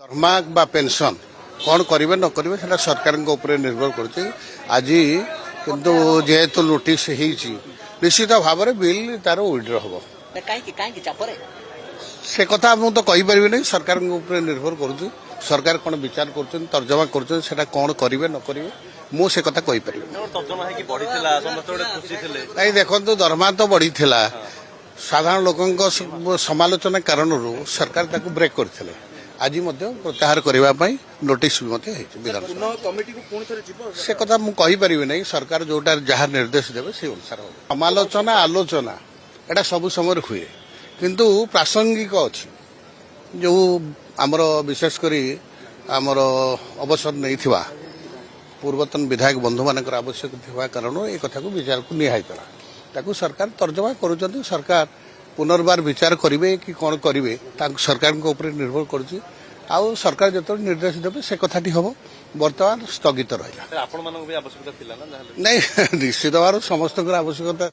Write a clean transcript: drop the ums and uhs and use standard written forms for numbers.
दरमा बा पेंशन कौन करेंगे न करेंगे से सरकार निर्भर कर आज किंतु जेहेतु नोटिस निश्चित भाव में बिल तार विड्र हम से कथा मुझे कहीपर नहीं सरकार निर्भर कर सरकार कौन विचार कर तर्जमा कर कौन करेंगे न करेंगे मु से कथा कहीपर नहीं देखो दरमा तो बढ़ी साधारण लोकों समालोचना कारण सरकार ब्रेक करते आज प्रत्याहार करने नोटिस से कथा मुझे नहीं सरकार जोटा जहाँ निर्देश देवे से अनुसार समालोचना आलोचना एटा सब समय हुए किंतु प्रासंगिक अच्छी जो आमर विशेषकर आमर अवसर नहीं पूर्वतन विधायक बंधु मान आवश्यक थी कारण ये कथा को विचार को निहाईला ताकू सरकार तर्जमा कर सरकार पुनर्बार विचार करेंगे कि कौन करेंगे सरकार निर्भर कर सरकार जो निर्देश देवे से कथाटी हम बर्तमान स्थगित रहा नहीं निश्चित भाव समस्त आवश्यकता